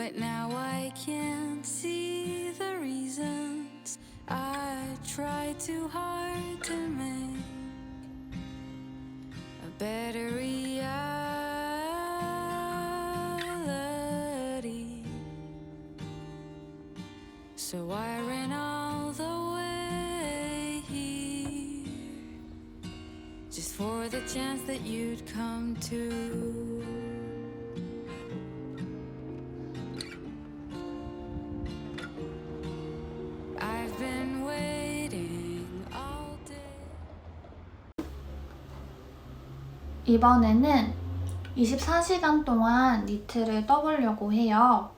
but now I can't see the reasons. I try too hard to make a better reality. So I ran all the way here, just for the chance that you'd come to. I've been waiting all day. 이번에는 24시간 동안 니트를 떠보려고 해요.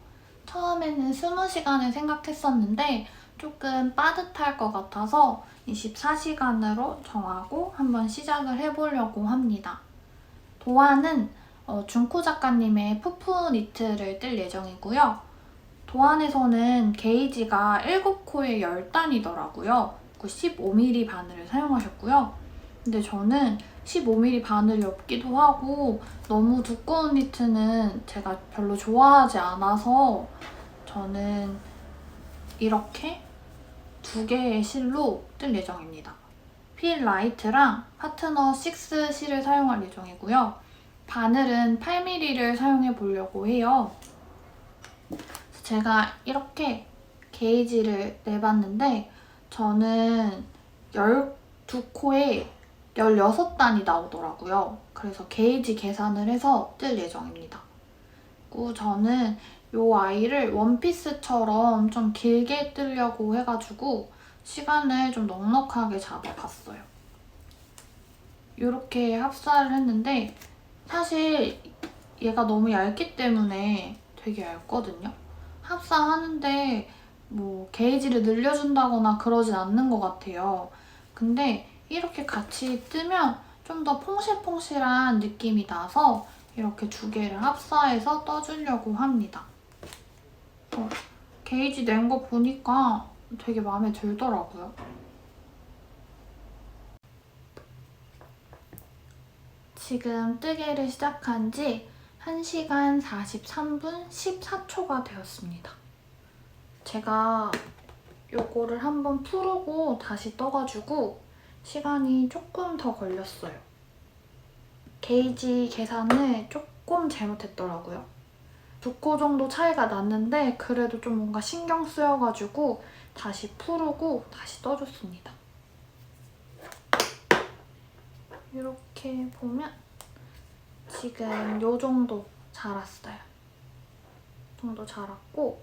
처음에는 20시간을 생각했었는데 조금 빠듯할 것 같아서 24시간으로 정하고 한번 시작을 해보려고 합니다. 도안은 준코 작가님의 푸푸 니트를 뜰 예정이고요. 도안에서는 게이지가 7코에 10단이더라고요. 15mm 바늘을 사용하셨고요. 근데 저는 15mm 바늘이 없기도 하고 너무 두꺼운 니트는 제가 별로 좋아하지 않아서 저는 이렇게 2개의 실로 뜰 예정입니다. 필 라이트랑 파트너 6 실을 사용할 예정이고요. 바늘은 8mm를 사용해 보려고 해요. 제가 이렇게 게이지를 내봤는데 저는 12코에 16단이 나오더라고요. 그래서 게이지 계산을 해서 뜰 예정입니다. 그리고 저는 이 아이를 원피스처럼 좀 길게 뜨려고 해가지고 시간을 좀 넉넉하게 잡아봤어요. 이렇게 합사를 했는데 사실 얘가 너무 얇기 때문에 되게 얇거든요. 합사하는데 뭐 게이지를 늘려준다거나 그러진 않는 것 같아요. 근데 이렇게 같이 뜨면 좀 더 퐁실퐁실한 느낌이 나서 이렇게 2개를 합사해서 떠주려고 합니다. 게이지 낸 거 보니까 되게 마음에 들더라고요. 지금 뜨개를 시작한 지 1시간 43분 14초가 되었습니다. 제가 요거를 한번 풀고 다시 떠가지고 시간이 조금 더 걸렸어요. 게이지 계산을 조금 잘못했더라고요. 2코 정도 차이가 났는데 그래도 좀 뭔가 신경 쓰여가지고 다시 풀고 다시 떠줬습니다. 이렇게 보면 지금 요 정도 자랐어요. 이 정도 자랐고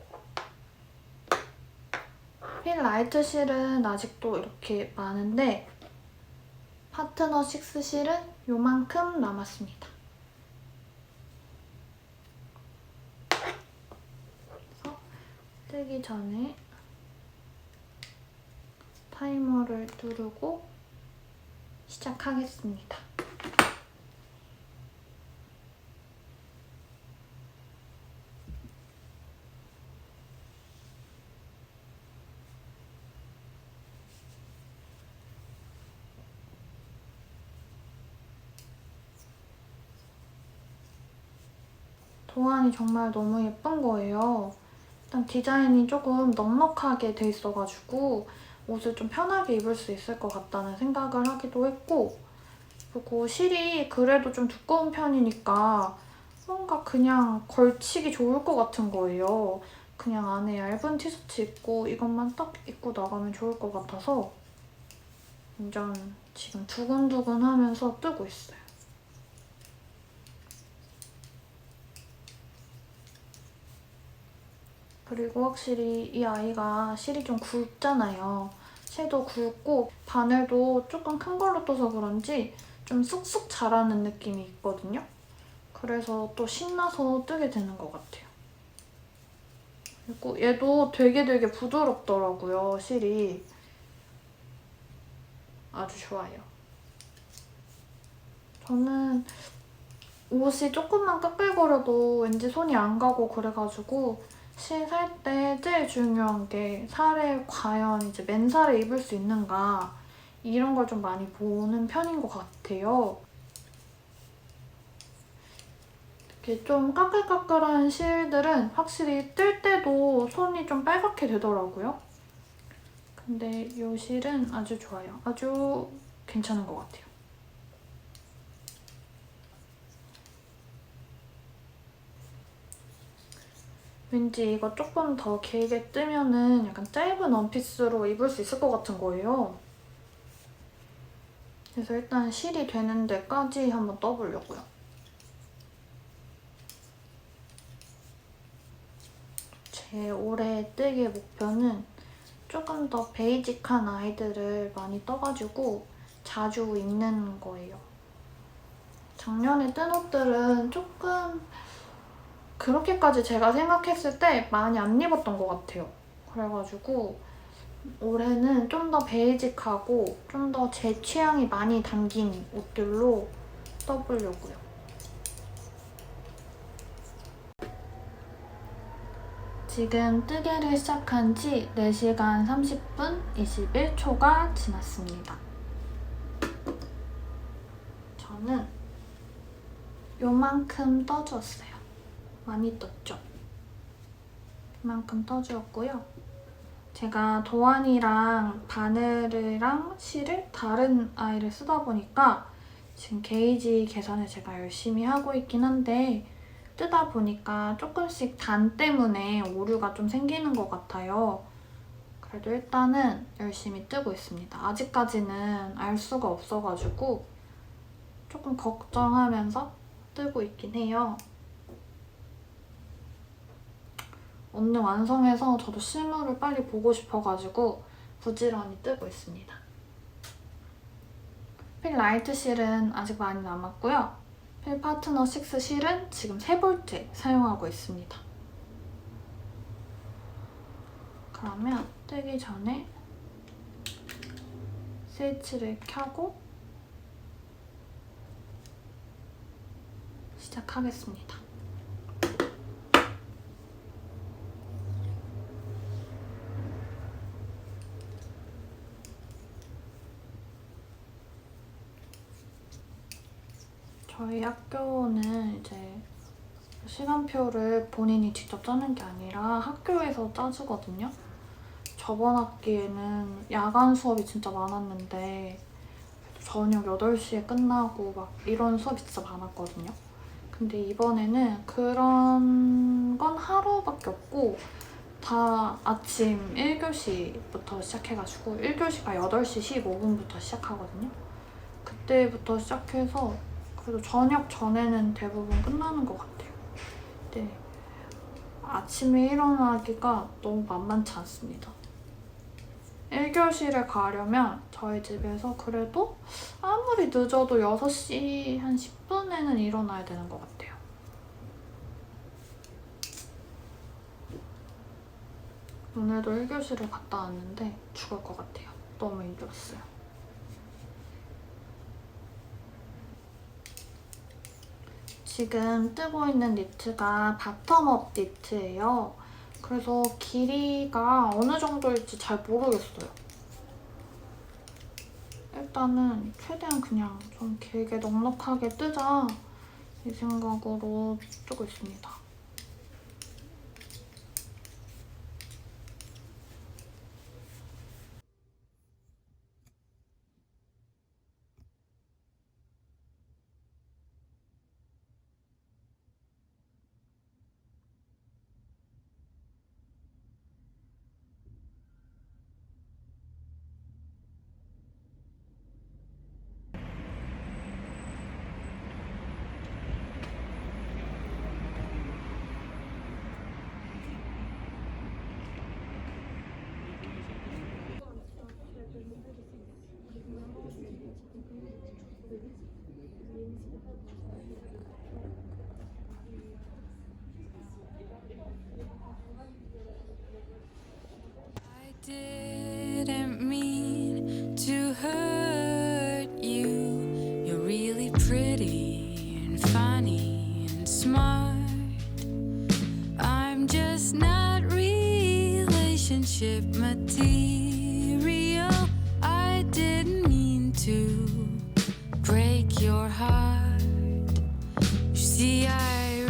필 라이트 실은 아직도 이렇게 많은데 파트너 6 실은 요만큼 남았습니다. 그래서 뜨기 전에 타이머를 누르고 시작하겠습니다. 도안이 정말 너무 예쁜 거예요. 일단 디자인이 조금 넉넉하게 돼 있어가지고 옷을 좀 편하게 입을 수 있을 것 같다는 생각을 하기도 했고 그리고 실이 그래도 좀 두꺼운 편이니까 뭔가 그냥 걸치기 좋을 것 같은 거예요. 그냥 안에 얇은 티셔츠 입고 이것만 딱 입고 나가면 좋을 것 같아서 완전 지금 두근두근 하면서 뜨고 있어요. 그리고 확실히 이 아이가 실이 좀 굵잖아요. 실도 굵고 바늘도 조금 큰 걸로 떠서 그런지 좀 쑥쑥 자라는 느낌이 있거든요. 그래서 또 신나서 뜨게 되는 것 같아요. 그리고 얘도 되게 부드럽더라고요, 실이. 아주 좋아요. 저는 옷이 조금만 까끌거려도 왠지 손이 안 가고 그래가지고 실 살 때 제일 중요한 게 살에 과연 이제 맨살에 입을 수 있는가 이런 걸 좀 많이 보는 편인 것 같아요. 이렇게 이렇게 좀 까끌까끌한 실들은 확실히 뜰 때도 손이 좀 빨갛게 되더라고요. 근데 이 실은 아주 좋아요. 아주 괜찮은 것 같아요. 왠지 이거 조금 더 길게 뜨면은 약간 짧은 원피스로 입을 수 있을 것 같은 거예요. 그래서 일단 실이 되는 데까지 한번 떠보려고요. 제 올해 뜨기 목표는 조금 더 베이직한 아이들을 많이 떠가지고 자주 입는 거예요. 작년에 뜬 옷들은 조금 그렇게까지 제가 생각했을 때 많이 안 입었던 것 같아요. 그래가지고 올해는 좀 더 베이직하고 좀 더 제 취향이 많이 담긴 옷들로 떠보려고요. 지금 뜨개를 시작한 지 4시간 30분 21초가 지났습니다. 저는 요만큼 떠주었어요. 많이 떴죠? 이만큼 떠주었고요. 제가 도안이랑 바늘이랑 실을 다른 아이를 쓰다 보니까 지금 게이지 계산을 제가 열심히 하고 있긴 한데 뜨다 보니까 조금씩 단 때문에 오류가 좀 생기는 것 같아요. 그래도 일단은 열심히 뜨고 있습니다. 아직까지는 알 수가 없어가지고 조금 걱정하면서 뜨고 있긴 해요. 오늘 완성해서 저도 실물을 빨리 보고 싶어가지고 부지런히 뜨고 있습니다. 필 라이트 실은 아직 많이 남았고요. 필 파트너 6 실은 지금 3볼째 사용하고 있습니다. 그러면 뜨기 전에 스위치를 켜고 시작하겠습니다. 저희 학교는 이제 시간표를 본인이 직접 짜는 게 아니라 학교에서 짜주거든요. 저번 학기에는 야간 수업이 진짜 많았는데 저녁 8시에 끝나고 막 이런 수업이 진짜 많았거든요. 근데 이번에는 그런 건 하루밖에 없고 다 아침 1교시부터 시작해가지고 1교시가 8시 15분부터 시작하거든요. 그때부터 시작해서 그래도 저녁 전에는 대부분 끝나는 것 같아요. 근데 아침에 일어나기가 너무 만만치 않습니다. 1교시를 가려면 저희 집에서 그래도 아무리 늦어도 6시 한 10분에는 일어나야 되는 것 같아요. 오늘도 1교시를 갔다 왔는데 죽을 것 같아요. 너무 힘들었어요. 지금 뜨고 있는 니트가 바텀업 니트예요. 그래서 길이가 어느 정도일지 잘 모르겠어요. 일단은 최대한 그냥 좀 길게 넉넉하게 뜨자 이 생각으로 뜨고 있습니다. I didn't mean to hurt you. You're really pretty and funny and smart. I'm just not relationship material. I didn't mean to break your heart. You see, I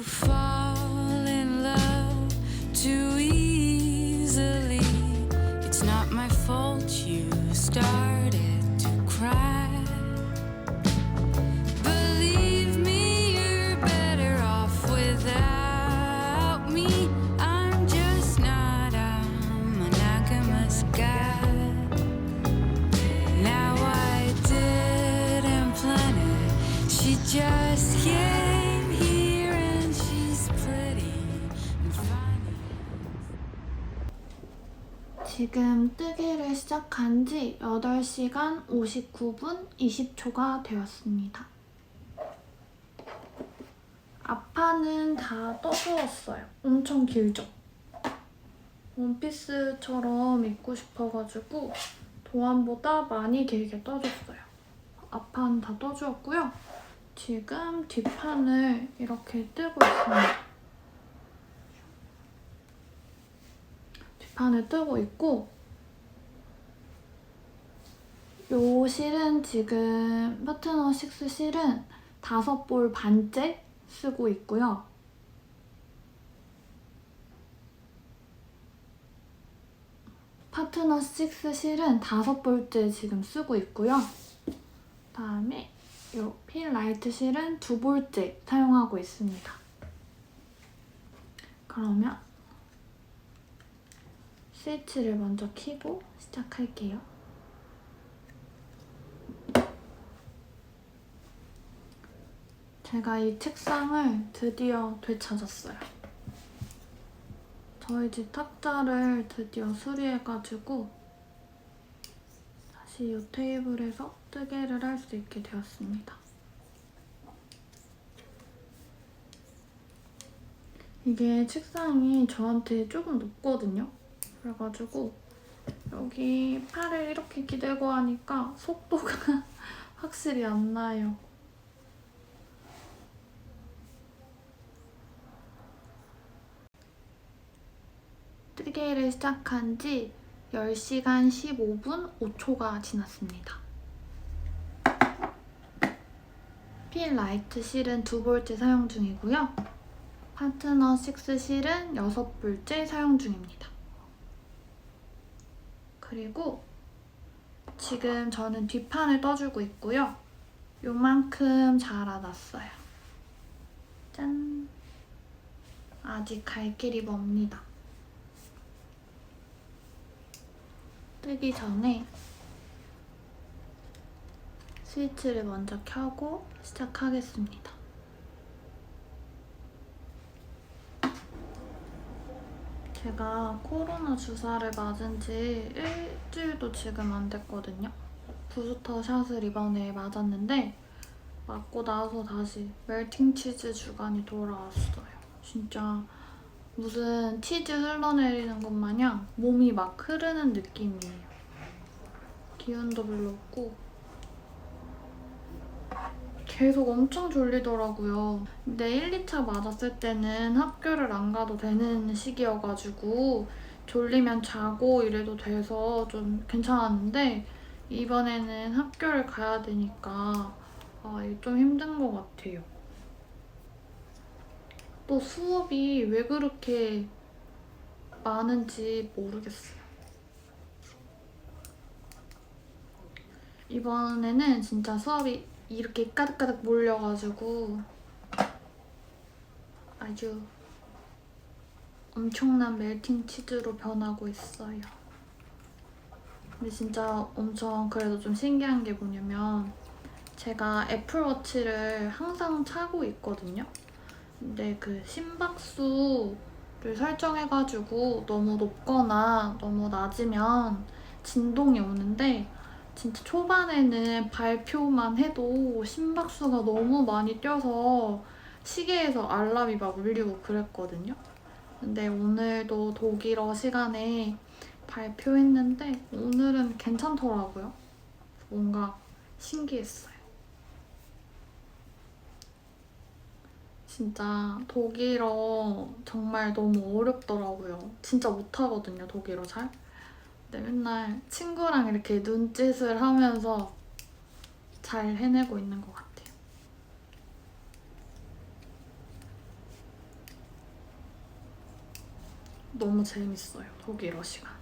to fall in love too easily. It's not my fault you started to cry. Believe me, you're better off without me. I'm just not a monogamous guy. Now I didn't plan it. She just came here and she's pretty and funny. 지금 뜨개를 시작한 지 8시간 59분 20초가 되었습니다. 앞판은 다 떠주었어요. 엄청 길죠? 원피스처럼 입고 싶어가지고 도안보다 많이 길게 떠줬어요. 앞판 다 떠주었고요. 지금 뒷판을 이렇게 뜨고 있습니다. 뒷판을 뜨고 있고 요 실은 지금 파트너 6 실은 5볼 반째 쓰고 있고요. 파트너 6 실은 5볼째 지금 쓰고 있고요. 그다음에 요 핀 라이트 실은 2볼째 사용하고 있습니다. 그러면 스위치를 먼저 켜고 시작할게요. 제가 이 책상을 드디어 되찾았어요. 저희 집 탁자를 드디어 수리해가지고 다시 이 테이블에서 뜨개를 할 수 있게 되었습니다. 이게 책상이 저한테 조금 높거든요. 그래가지고 여기 팔을 이렇게 기대고 하니까 속도가 확실히 안 나요. 뜨개를 시작한 지 10시간 15분 5초가 지났습니다. 핀 라이트 실은 2볼째 사용 중이고요. 파트너 6 실은 6볼째 사용 중입니다. 그리고 지금 저는 뒷판을 떠주고 있고요. 요만큼 자라났어요. 짠! 아직 갈 길이 멉니다. 뜨기 전에 스위치를 먼저 켜고 시작하겠습니다. 제가 코로나 주사를 맞은 지 일주일도 지금 안 됐거든요. 부스터 샷을 이번에 맞았는데 맞고 나서 다시 멜팅 치즈 주간이 돌아왔어요. 진짜 무슨 치즈 흘러내리는 것 마냥 몸이 막 흐르는 느낌이에요. 기운도 별로 없고 계속 엄청 졸리더라고요. 근데 1, 2차 맞았을 때는 학교를 안 가도 되는 시기여가지고 졸리면 자고 이래도 돼서 좀 괜찮았는데 이번에는 학교를 가야 되니까 이게 좀 힘든 것 같아요. 또 수업이 왜 그렇게 많은지 모르겠어요. 이번에는 진짜 수업이 이렇게 가득가득 몰려가지고 아주 엄청난 멜팅 치즈로 변하고 있어요. 근데 진짜 엄청 그래도 좀 신기한 게 뭐냐면 제가 애플워치를 항상 차고 있거든요. 근데 그 심박수를 설정해가지고 너무 높거나 너무 낮으면 진동이 오는데 진짜 초반에는 발표만 해도 심박수가 너무 많이 뛰어서 시계에서 알람이 막 울리고 그랬거든요. 근데 오늘도 독일어 시간에 발표했는데 오늘은 괜찮더라고요. 뭔가 신기했어요. 진짜 독일어 정말 너무 어렵더라고요. 진짜 못하거든요, 독일어 잘. 근데 맨날 친구랑 이렇게 눈짓을 하면서 잘 해내고 있는 것 같아요. 너무 재밌어요, 독일어 시간.